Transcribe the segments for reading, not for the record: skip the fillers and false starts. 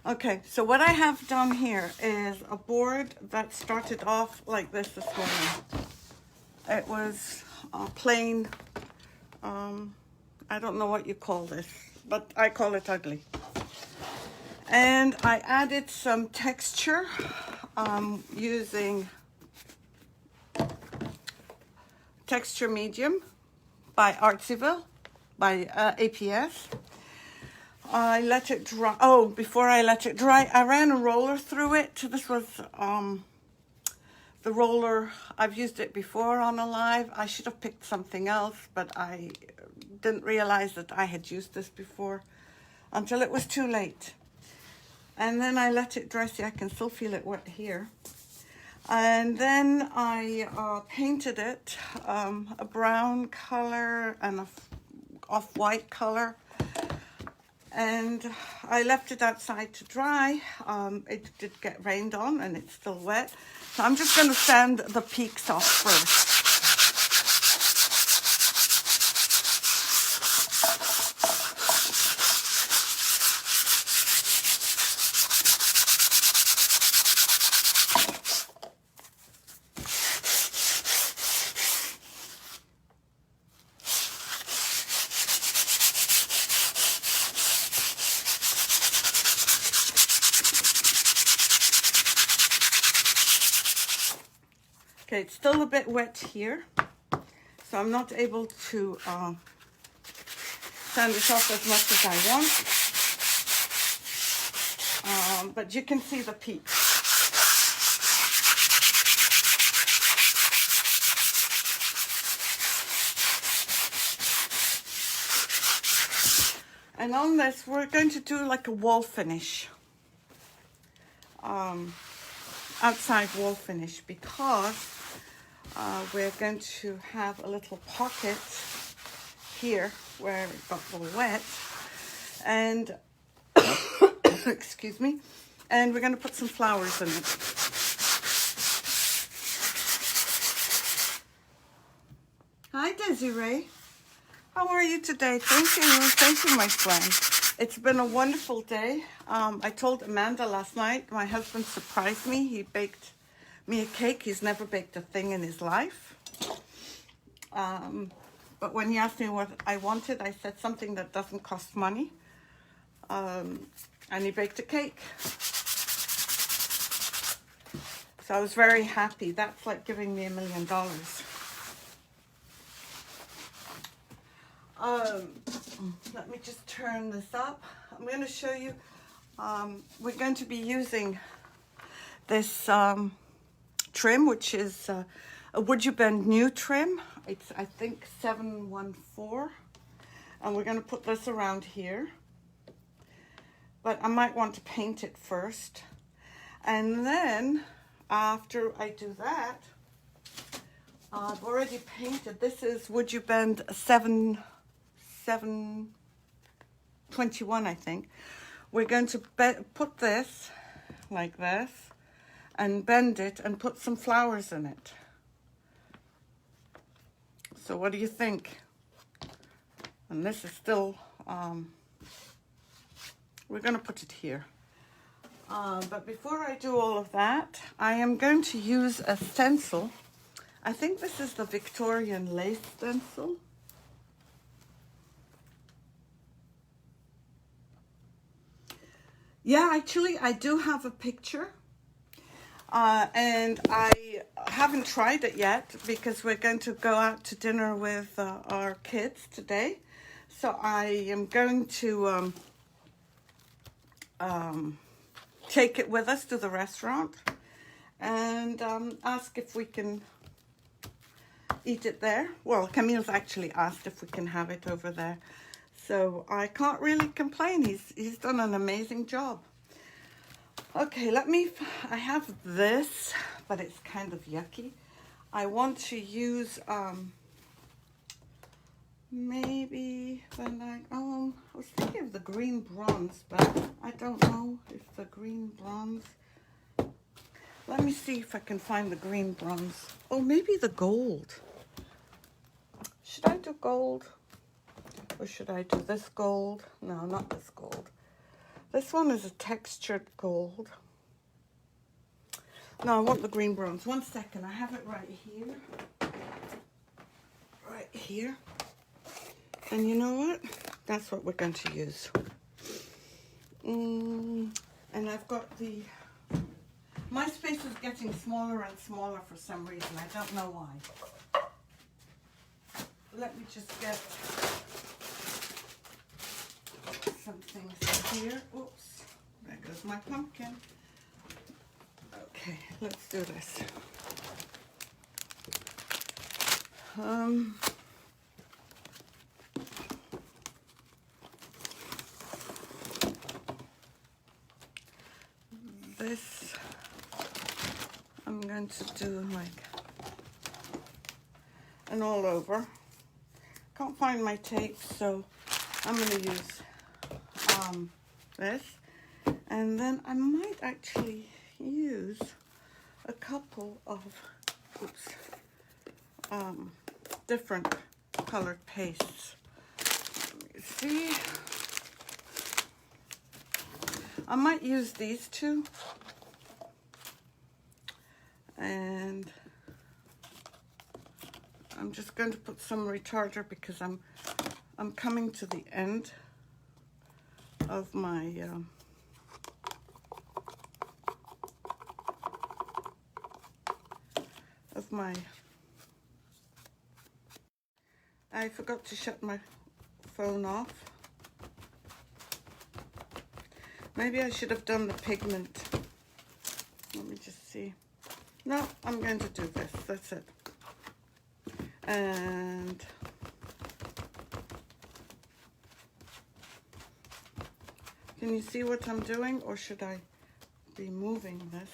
Okay, so what I have done here is a board that started off like this morning. It was plain, I don't know what you call this, but I call it ugly. And I added some texture using Texture Medium by Artsyville, by APS. I let it dry. Oh, before I let it dry, I ran a roller through it. This was the roller. I've used it before on a live. I should have picked something else, but I didn't realize that I had used this before until it was too late. And then I let it dry. See, I can still feel it wet here. And then I painted it a brown color and a off-white color. And I left it outside to dry. It did get rained on and it's still wet. So I'm just going to sand the peaks off first. Okay, it's still a bit wet here, so I'm not able to sand this off as much as I want, but you can see the peaks. And on this, we're going to do like a wall finish, outside wall finish, because we're going to have a little pocket here where it got a little wet, and excuse me, and we're going to put some flowers in it. Hi Desiree, how are you today? Thank you, my friend. It's been a wonderful day. I told Amanda last night, my husband surprised me. He baked me a cake. He's never baked a thing in his life. But when he asked me what I wanted, I said something that doesn't cost money. And he baked a cake. So I was very happy. That's like giving me $1 million. Let me just turn this up. I'm going to show you. We're going to be using this trim, which is a Woodubend new trim. It's, I think, 714. And we're going to put this around here. But I might want to paint it first. And then, after I do that, I've already painted. This is Woodubend 721, I think. We're going to put this like this and bend it and put some flowers in it. So what do you think? And this is still, we're going to put it here. But before I do all of that, I am going to use a stencil. I think this is the Victorian lace stencil. Yeah, actually, I do have a picture. And I haven't tried it yet because we're going to go out to dinner with our kids today. So I am going to take it with us to the restaurant and ask if we can eat it there. Well, Camille's actually asked if we can have it over there. So I can't really complain. He's done an amazing job. Okay, I have this, but it's kind of yucky. I want to use, maybe I was thinking of the green bronze, but I don't know if the green bronze, let me see if I can find the green bronze. Oh, maybe the gold. Should I do gold? Or should I do this gold? No, not this gold. This one is a textured gold. No, I want the green bronze. 1 second, I have it right here. Right here. And you know what? That's what we're going to use. And I've got the... My space is getting smaller and smaller for some reason. I don't know why. Let me just get some things here. Oops, there goes my pumpkin. Okay, let's do this. This I'm going to do like an all over. Can't find my tape, so I'm going to use this, and then I might actually use a couple of different colored pastes. Let me see. I might use these two, and I'm just going to put some retarder because I'm coming to the end of my I forgot to shut my phone off. Maybe I should have done the pigment. Let me just see. No, I'm going to do this. That's it. And can you see what I'm doing, or should I be moving this?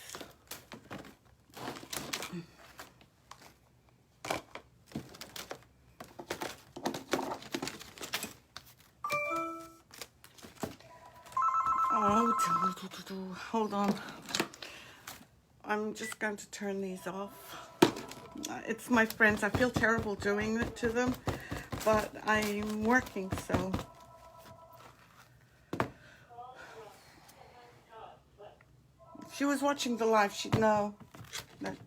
Oh, hold on. I'm just going to turn these off. It's my friends. I feel terrible doing it to them, but I'm working, so. If she was watching the live, she'd know that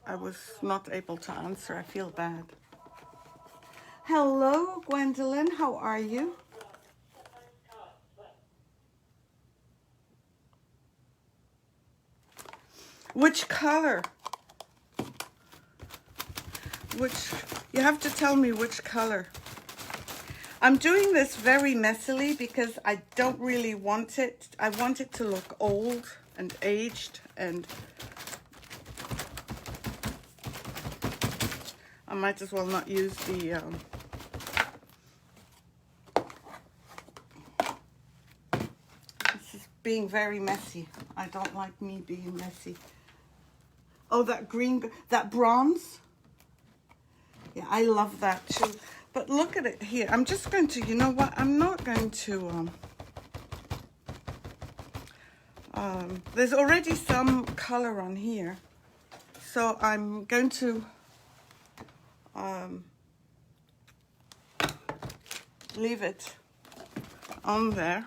I was not able to answer. I feel bad. Hello, Gwendolyn. How are you? Which color? You have to tell me which color. I'm doing this very messily because I don't really want it. I want it to look old and aged, and I might as well not use the this is being very messy. I don't like me being messy. Oh, that green, that bronze. Yeah, I love that too. But look at it here. I'm just going to, you know what? I'm not going to, there's already some color on here. So I'm going to leave it on there.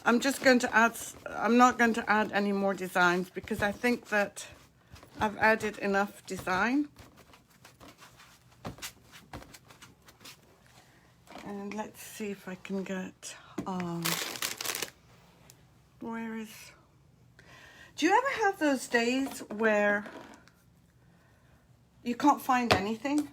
I'm just going to add, I'm not going to add any more designs because I think that I've added enough design. And let's see if I can get, where is, do you ever have those days where you can't find anything?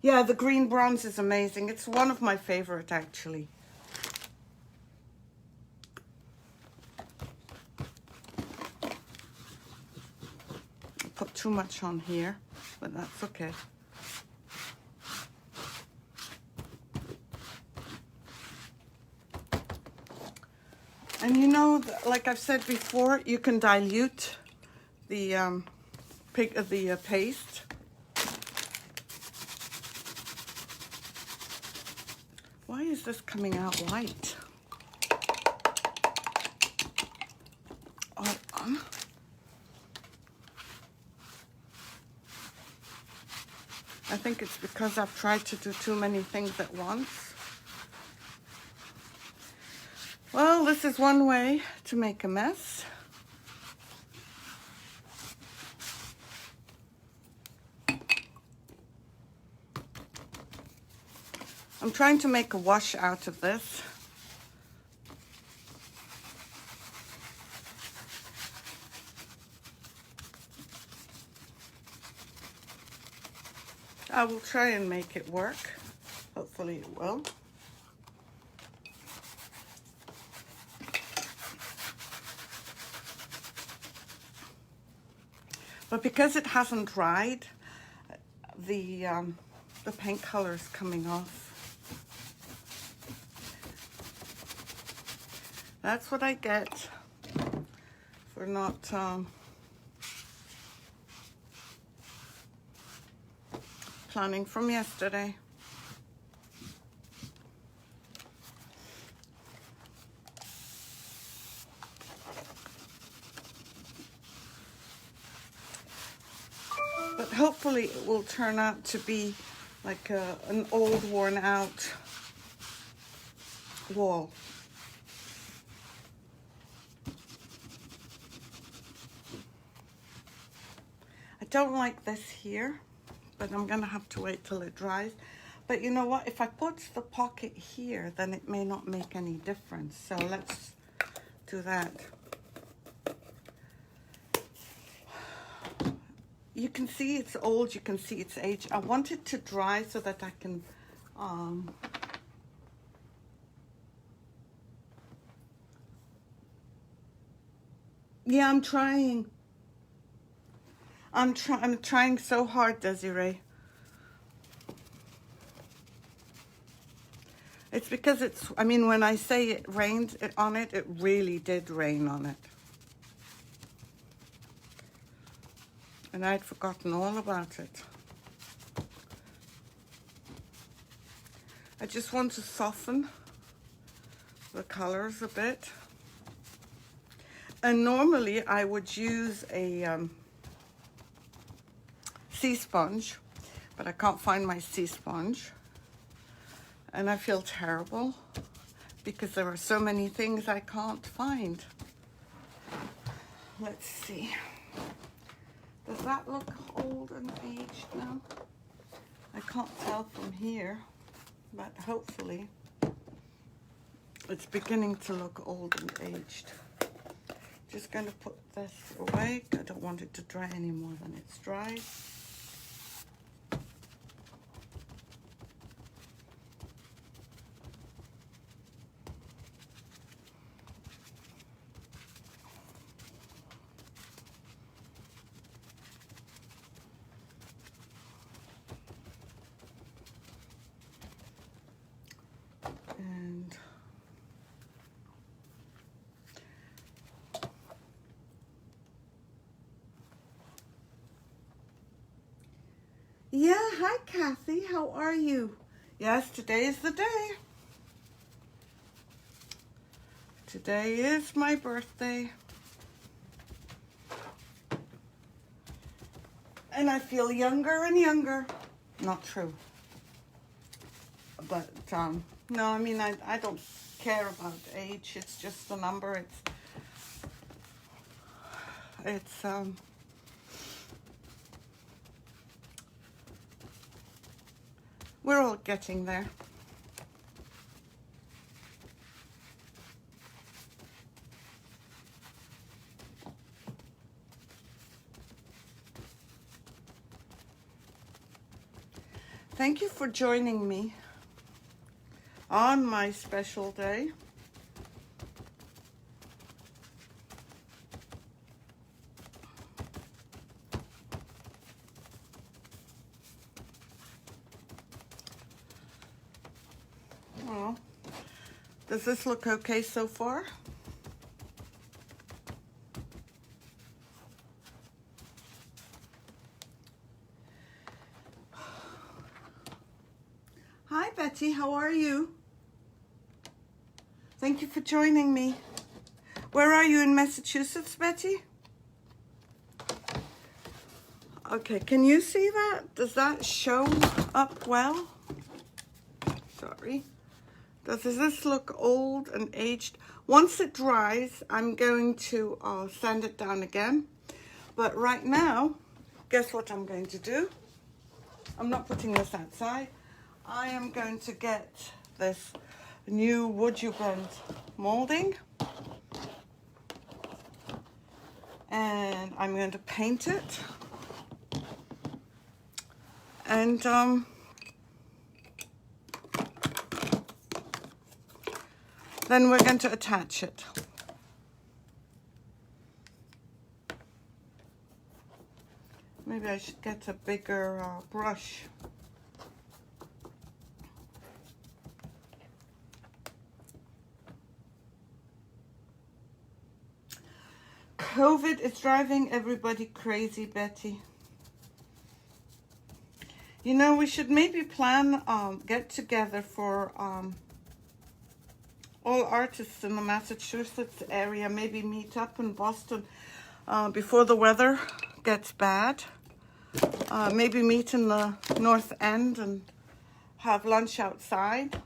Yeah, the green bronze is amazing. It's one of my favorite, actually. I put too much on here, but that's okay. And you know, like I've said before, you can dilute the paste. Why is this coming out white? Oh, I think it's because I've tried to do too many things at once. Well, this is one way to make a mess. I'm trying to make a wash out of this. I will try and make it work. Hopefully it will. But because it hasn't dried, the paint color is coming off. That's what I get for not planning from yesterday. But hopefully it will turn out to be like an old, worn out wall. I don't like this here, but I'm gonna have to wait till it dries. But you know what, if I put the pocket here, then it may not make any difference. So let's do that. You can see it's old, you can see it's aged. I want it to dry so that I can yeah, I'm trying. I'm trying so hard, Desiree. It's because it's, I mean, when I say it rained on it, it really did rain on it. And I'd forgotten all about it. I just want to soften the colors a bit. And normally I would use a sea sponge, but I can't find my sea sponge. And I feel terrible because there are so many things I can't find. Let's see. Does that look old and aged now? I can't tell from here, but hopefully it's beginning to look old and aged. Just going to put this away. I don't want it to dry any more than it's dry. And yeah, hi Kathy, how are you? Yes, today is the day. Today is my birthday. And I feel younger and younger. Not true. But no, I mean, I don't care about age. It's just a number. It's we're all getting there. Thank you for joining me on my special day. Well, does this look okay so far? Hi Betty, how are you? Thank you for joining me. Where are you, in Massachusetts, Betty? Okay, can you see that? Does that show up well? Sorry. Does this look old and aged? Once it dries, I'm going to sand it down again. But right now, guess what I'm going to do? I'm not putting this outside. I am going to get this new Woodubend molding. And I'm going to paint it. And then we're going to attach it. Maybe I should get a bigger brush. COVID is driving everybody crazy, Betty. You know, we should maybe plan get together for all artists in the Massachusetts area, maybe meet up in Boston before the weather gets bad. Maybe meet in the North End and have lunch outside.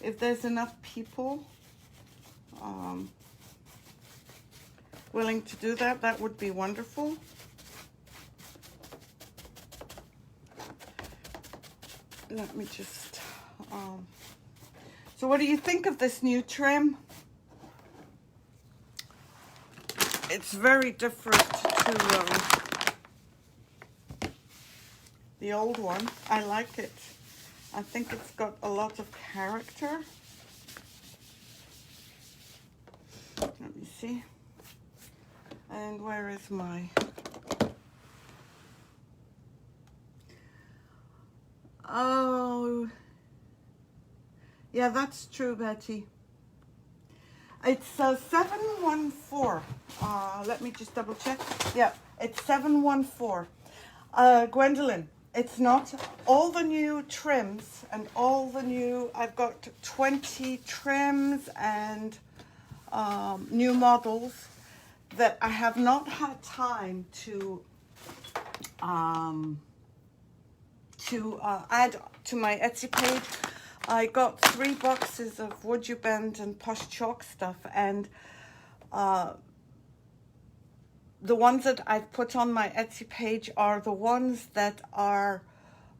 If there's enough people willing to do that, that would be wonderful. Let me just, so what do you think of this new trim? It's very different to the old one. I like it. I think it's got a lot of character. Let me see. And where is my... Oh, yeah, that's true, Betty. It's 714. Let me just double check. Yeah, it's 714. Gwendolyn, it's not all the new trims and all the new, I've got 20 trims and new models that I have not had time to add to my Etsy page. I got 3 boxes of Woodubend and Posh Chalk stuff, and the ones that I've put on my Etsy page are the ones that are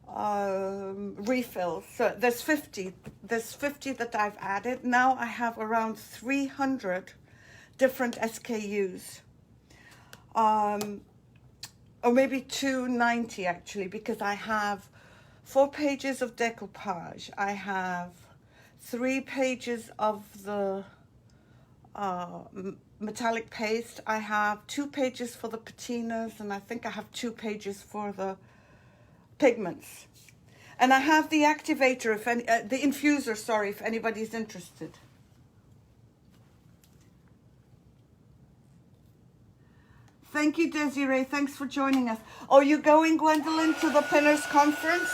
refills. So there's 50 that I've added. Now I have around 300 different SKUs. Or maybe 290 actually, because I have 4 pages of decoupage. I have 3 pages of the metallic paste. I have 2 pages for the patinas, and I think I have 2 pages for the pigments. And I have the activator, if any, the infuser, sorry, if anybody's interested. Thank you, Desiree. Thanks for joining us. Are you going, Gwendolyn, to the Pinners Conference?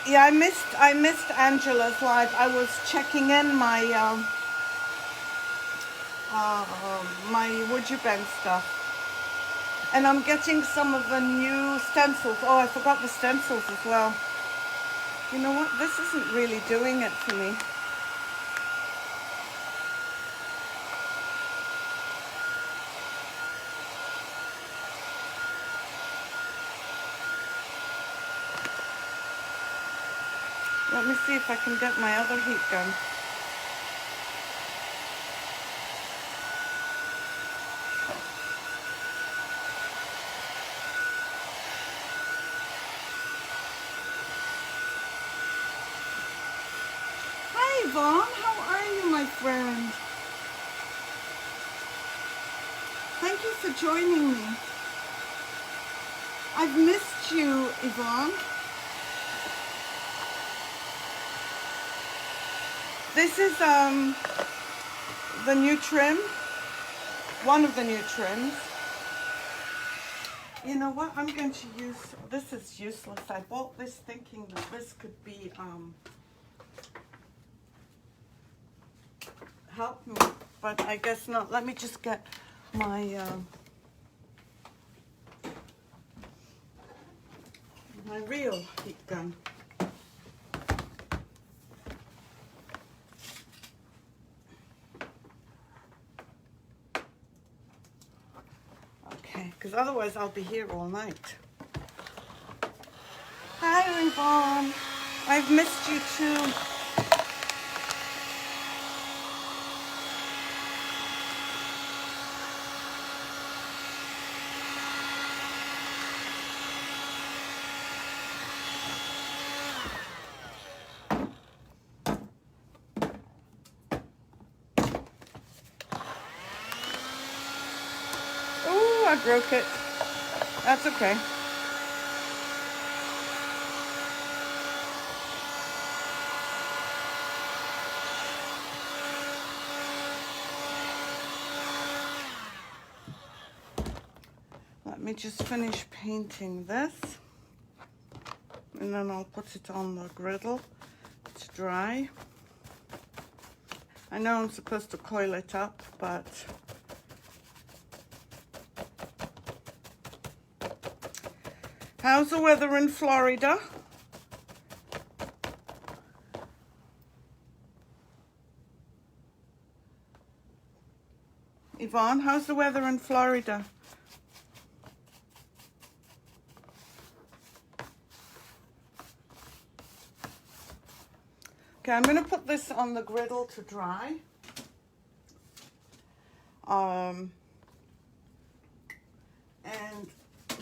Yeah, I missed Angela's live. I was checking in my my Woodubend stuff, and I'm getting some of the new stencils. Oh, I forgot the stencils as well. You know what? This isn't really doing it for me. Let me see if I can get my other heat gun. Hi, Yvonne. How are you, my friend? Thank you for joining me. I've missed you, Yvonne. This is the new trim, one of the new trims. You know what? I'm going to use, this is useless. I bought this thinking that this could be, help me, but I guess not. Let me just get my, my real heat gun. Okay, because otherwise I'll be here all night. Hi, Yvonne. I've missed you too. Oh, I broke it. That's okay. Let me just finish painting this, and then I'll put it on the griddle to dry. I know I'm supposed to coil it up, but how's the weather in Florida? Yvonne, how's the weather in Florida? Okay, I'm going to put this on the griddle to dry. And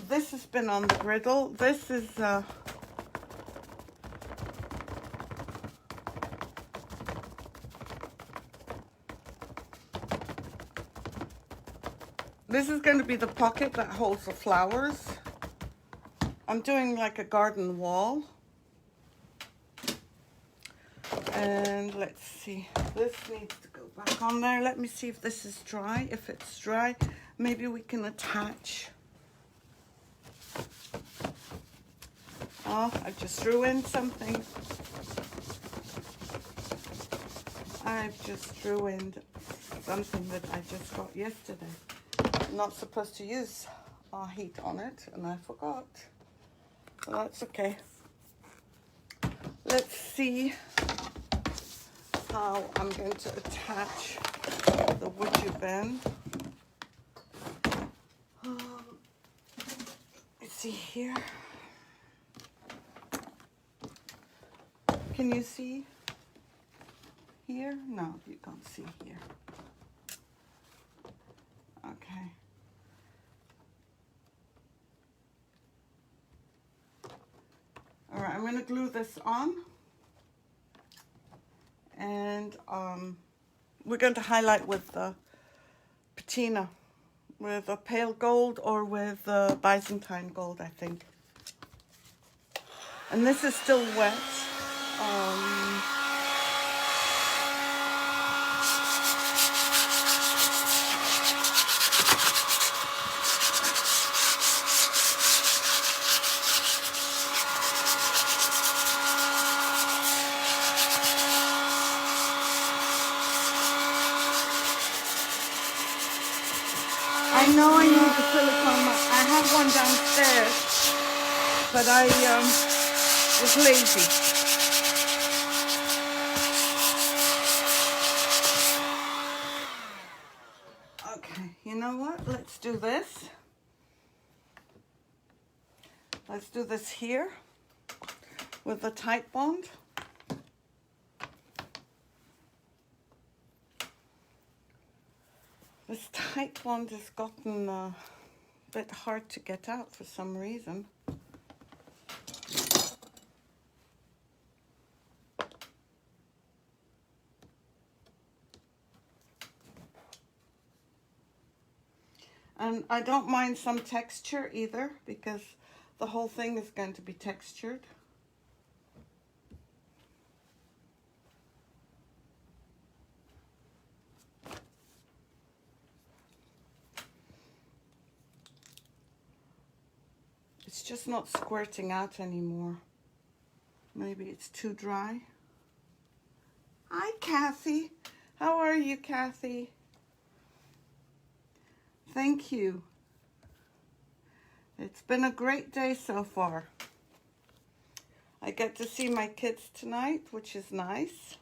this has been on the griddle. This is this is going to be the pocket that holds the flowers. I'm doing like a garden wall. And let's see, this needs to go back on there. Let me see if this is dry. If it's dry, maybe we can attach. Oh, I just threw in something. I've just threw in something that I just got yesterday. I'm not supposed to use heat on it, and I forgot. So that's okay. Let's see how I'm going to attach the Woodubend. Let's see here. Can you see here? No, you can't see here. Okay. All right, I'm going to glue this on. And we're going to highlight with the patina, with a pale gold or with Byzantine gold, I think. And this is still wet. I know I need the silicone. I have one downstairs, but I was lazy. Okay, you know what? Let's do this. Let's do this here with the tight bond. This tight bond has gotten a bit hard to get out for some reason. And I don't mind some texture either, because the whole thing is going to be textured. It's just not squirting out anymore. Maybe it's too dry. Hi, Kathy. How are you, Kathy? Thank you. It's been a great day so far. I get to see my kids tonight, which is nice.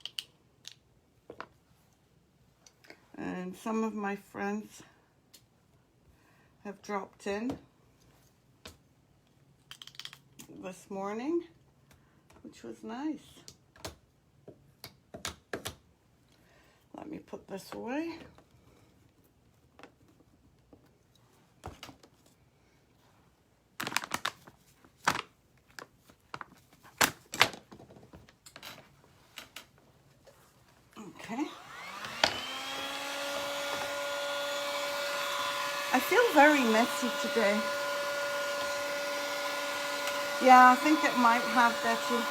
And some of my friends have dropped in this morning, which was nice. Let me put this away. Okay. I feel very messy today. Yeah, I think it might have Betty.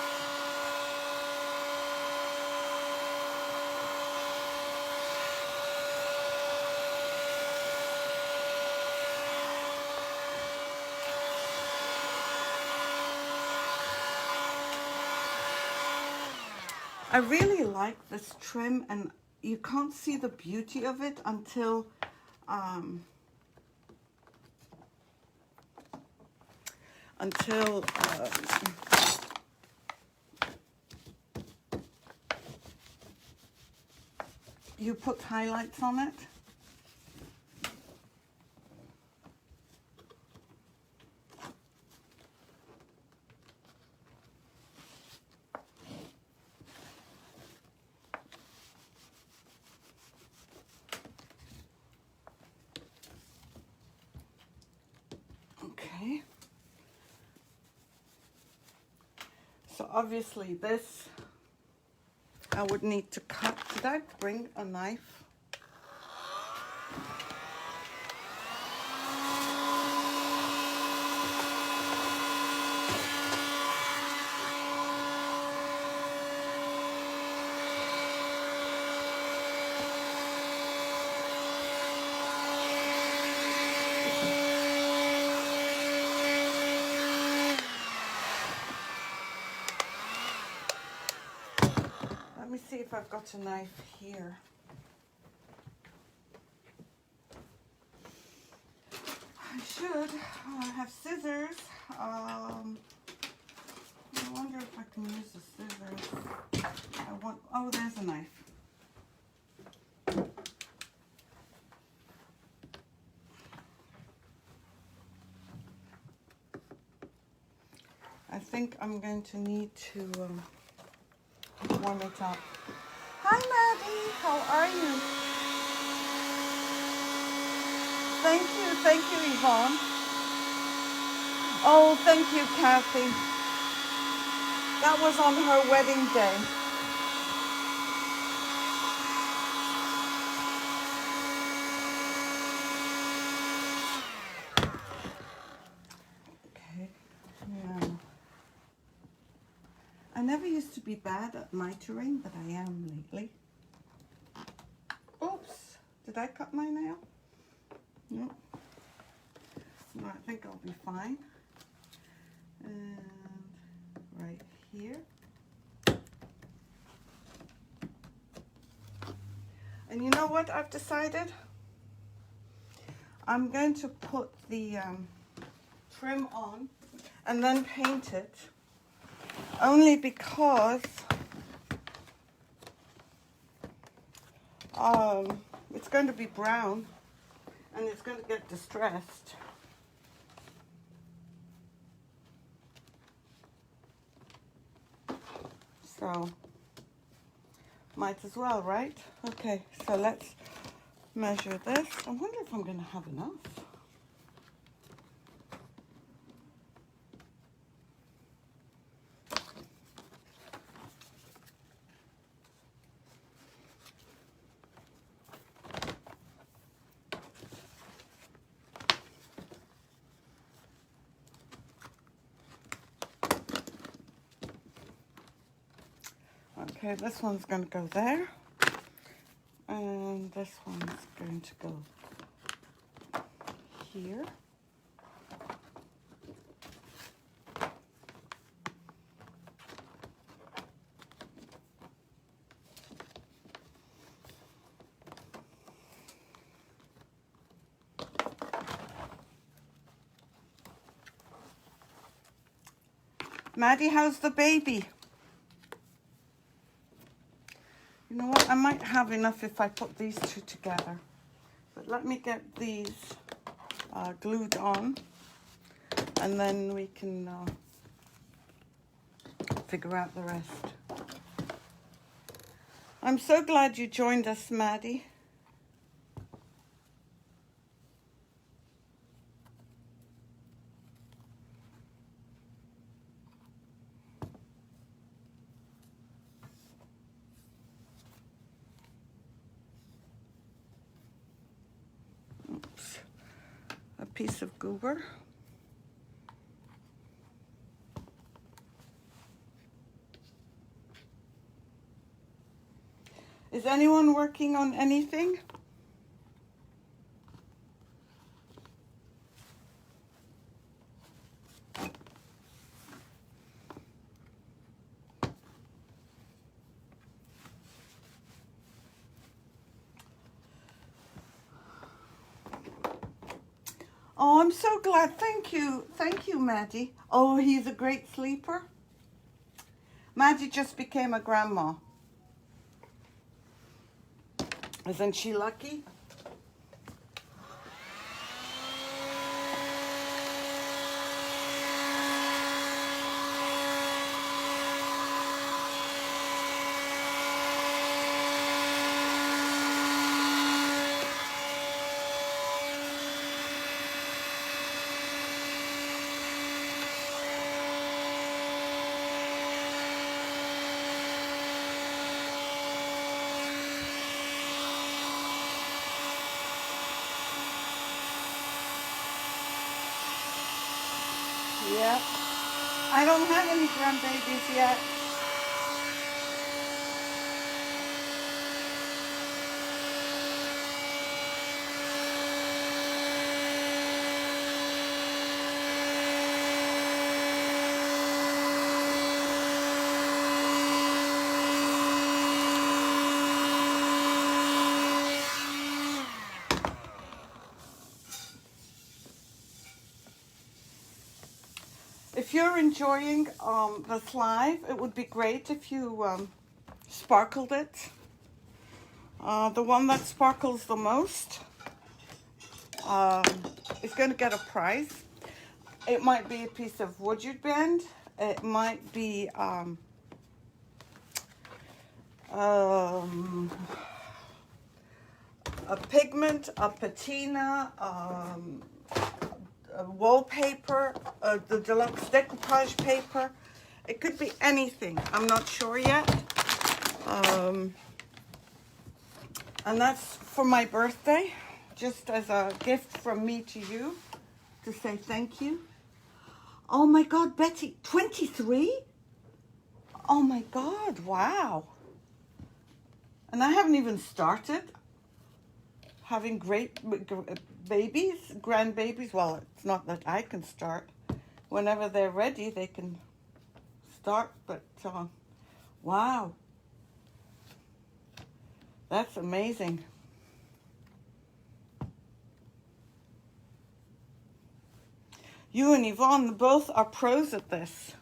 I really like this trim, and you can't see the beauty of it until you put highlights on it. Okay. So obviously this, I would need to cut. Did I bring a knife? Let me see if I've got a knife here. I should. I have scissors. I wonder if I can use the scissors. Oh, there's a knife. I think I'm going to need to warm it up. Hi, Maddie. How are you? Thank you, Yvonne. Oh, thank you, Kathy. That was on her wedding day. Okay, now. I never used to be bad at mitering, but I am lately. Oops, did I cut my nail? No. No, I think I'll be fine. And right here. And you know what I've decided? I'm going to put the trim on and then paint it, only because it's going to be brown and it's going to get distressed. So might as well, right? Okay, so let's measure this. I wonder if I'm going to have enough. Okay, this one's going to go there, and this one's going to go here. Maddie, how's the baby? You know what? I might have enough if I put these two together. But let me get these glued on, and then we can figure out the rest. I'm so glad you joined us, Maddie. Oops. A piece of goober. Is anyone working on anything? Oh, I'm so glad. Thank you. Thank you, Maddie. Oh, he's a great sleeper. Maddie just became a grandma. Isn't she lucky? Yep. I don't have any grandbabies yet. If you're enjoying this live, it would be great if you sparkled it. The one that sparkles the most is going to get a prize. It might be a piece of Woodubend. It might be a pigment, a patina, a wallpaper, the deluxe decoupage paper. It could be anything. I'm not sure yet. And that's for my birthday, just as a gift from me to you, to say thank you. Oh my God, Betty, 23? Oh my God, wow. And I haven't even started having great babies, grandbabies. Well, it's not that I can start. Whenever they're ready, they can start, but wow. That's amazing. You and Yvonne both are pros at this.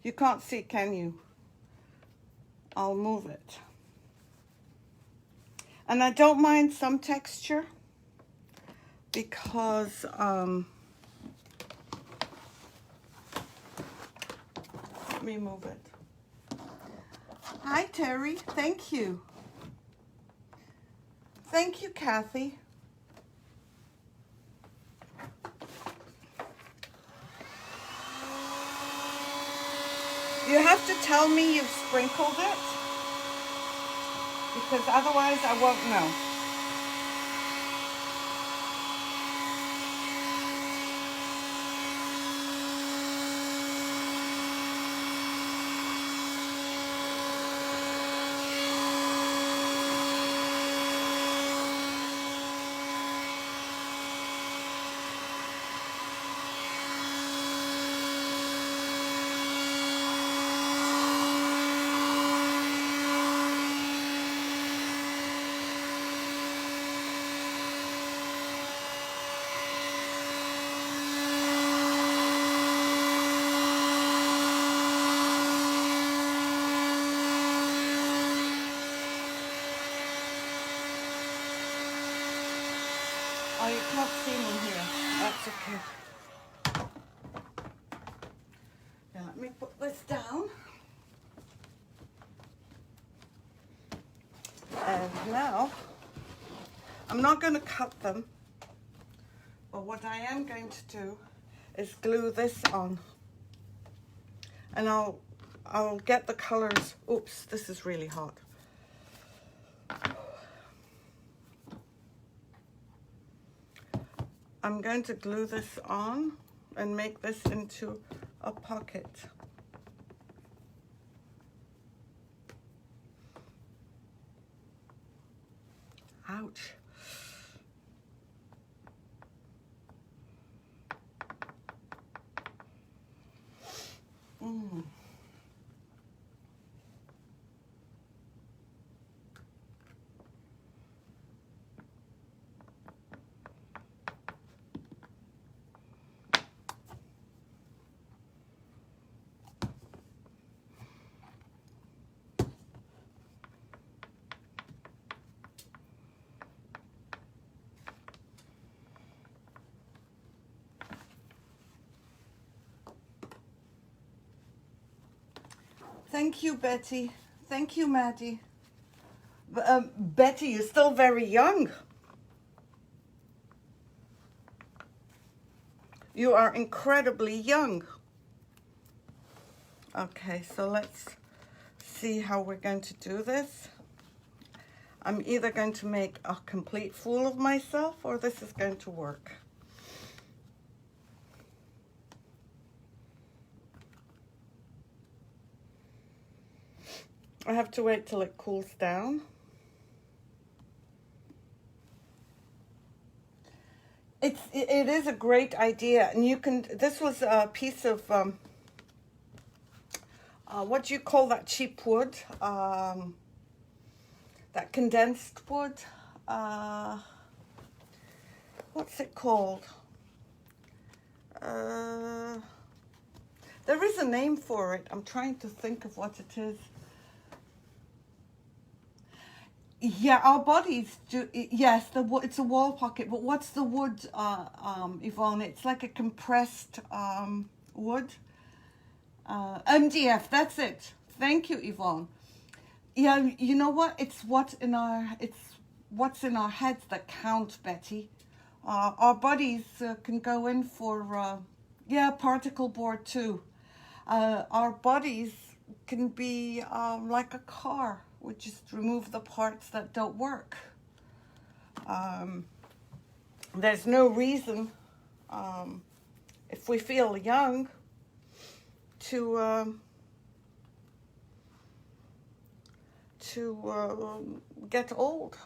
You can't see, can you? I'll move it. And I don't mind some texture because let me move it. Hi, Terry. Thank you. Thank you, Kathy. You have to tell me you've sprinkled it, because otherwise I won't know. not seen in here. That's okay. Now let me put this down. And now, I'm not going to cut them, but what I am going to do is glue this on. And I'll get the colors. Oops, this is really hot. I'm going to glue this on and make this into a pocket. Ouch. Thank you, Betty. Thank you, Maddie. Betty, you're still very young. You are incredibly young. Okay, so let's see how we're going to do this. I'm either going to make a complete fool of myself or this is going to work. I have to wait till it cools down. It is a great idea, and you can. This was a piece of what do you call that cheap wood? That condensed wood. What's it called? There is a name for it. I'm trying to think of what it is. Yeah, our bodies do. Yes, it's a wall pocket. But what's the wood, Yvonne? It's like a compressed wood. MDF. That's it. Thank you, Yvonne. Yeah, you know what? It's what's in our heads that count, Betty. Our bodies can go in for particle board too. Our bodies can be like a car. We just remove the parts that don't work. There's no reason, if we feel young, to get old.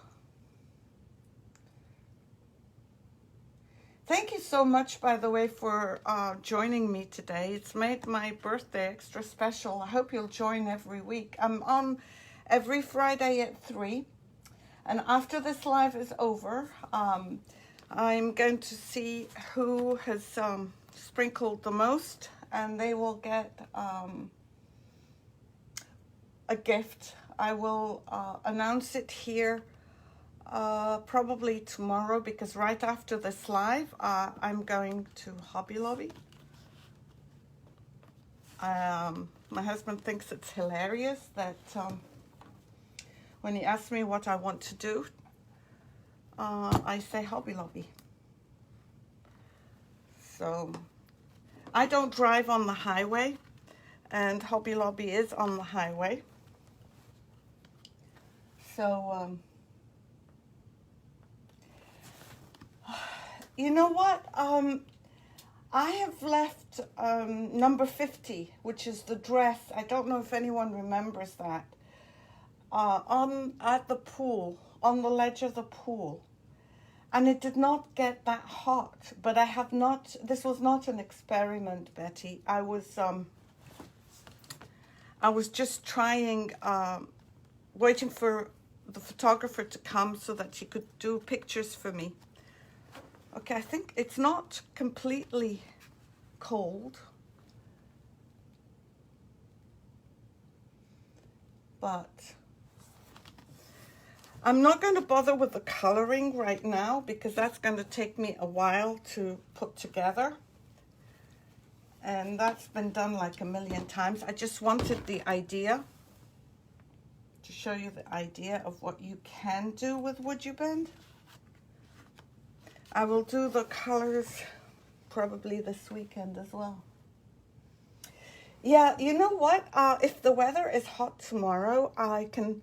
Thank you so much, by the way, for joining me today. It's made my birthday extra special. I hope you'll join every week. I'm on every Friday at 3, and after this live is over, I'm going to see who has sprinkled the most, and they will get a gift. I will announce it here probably tomorrow, because right after this live I'm going to Hobby Lobby. My husband thinks it's hilarious that when he asks me what I want to do, I say Hobby Lobby. So I don't drive on the highway, and Hobby Lobby is on the highway. So you know what? I have left number 50, which is the dress. I don't know if anyone remembers that. At the pool, on the ledge of the pool, and it did not get that hot. But I have not. This was not an experiment, Betty. I was just trying, waiting for the photographer to come so that she could do pictures for me. Okay, I think it's not completely cold, but I'm not going to bother with the coloring right now because that's going to take me a while to put together. And that's been done like a million times. I just wanted the idea, to show you the idea of what you can do with Woodubend. I will do the colors probably this weekend as well. Yeah, you know what? If the weather is hot tomorrow, I can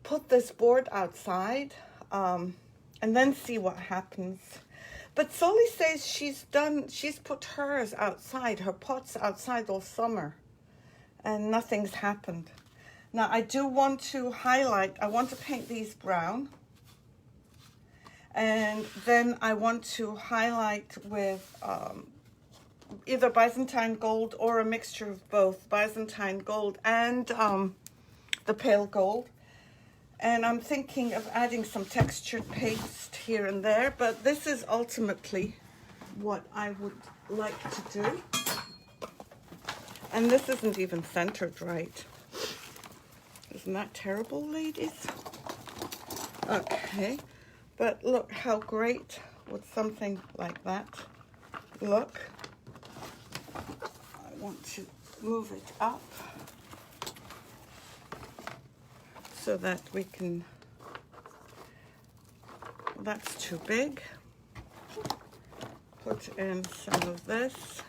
put this board outside and then see what happens. But Solly says she's put hers outside, her pots outside all summer, and nothing's happened. Now I do want to highlight, I want to paint these brown, and then I want to highlight with either Byzantine gold or a mixture of both, Byzantine gold and the pale gold. And I'm thinking of adding some textured paste here and there, but this is ultimately what I would like to do. And this isn't even centered right. Isn't that terrible, ladies? Okay, but look how great would something like that look. I want to move it up so that we can, that's too big. Put in some of this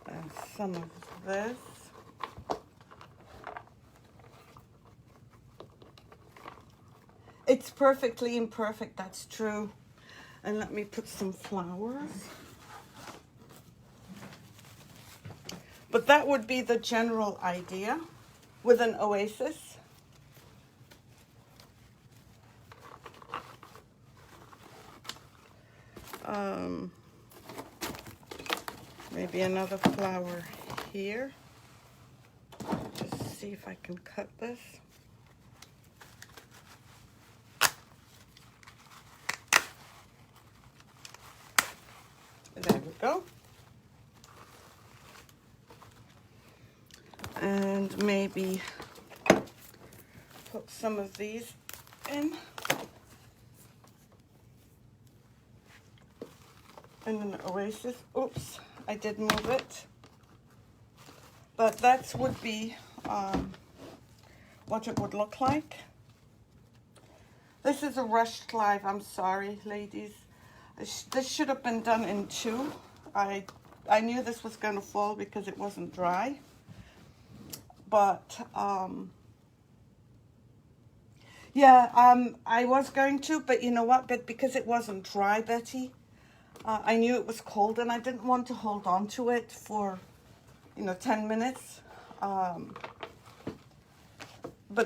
and some of this. It's perfectly imperfect, that's true. And let me put some flowers. But that would be the general idea with an oasis. Maybe another flower here. Just see if I can cut this. There we go. And maybe put some of these in. And an oasis. Oops, I did move it. But that would be what it would look like. This is a rushed live, I'm sorry, ladies. This should have been done in two. I knew this was going to fall because it wasn't dry. But, yeah, I was going to, but you know what? But because it wasn't dry, Betty, I knew it was cold and I didn't want to hold on to it for, 10 minutes. But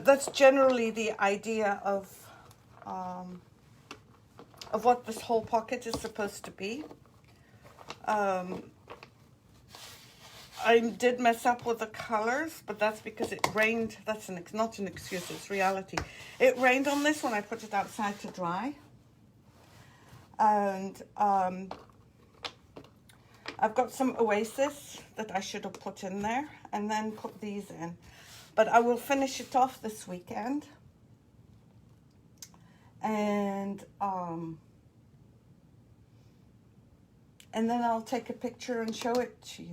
that's generally the idea of what this whole pocket is supposed to be. I did mess up with the colors, but that's because it rained. That's not an excuse, it's reality. It rained on this when I put it outside to dry. And I've got some oasis that I should have put in there and then put these in. But I will finish it off this weekend. And then I'll take a picture and show it to you.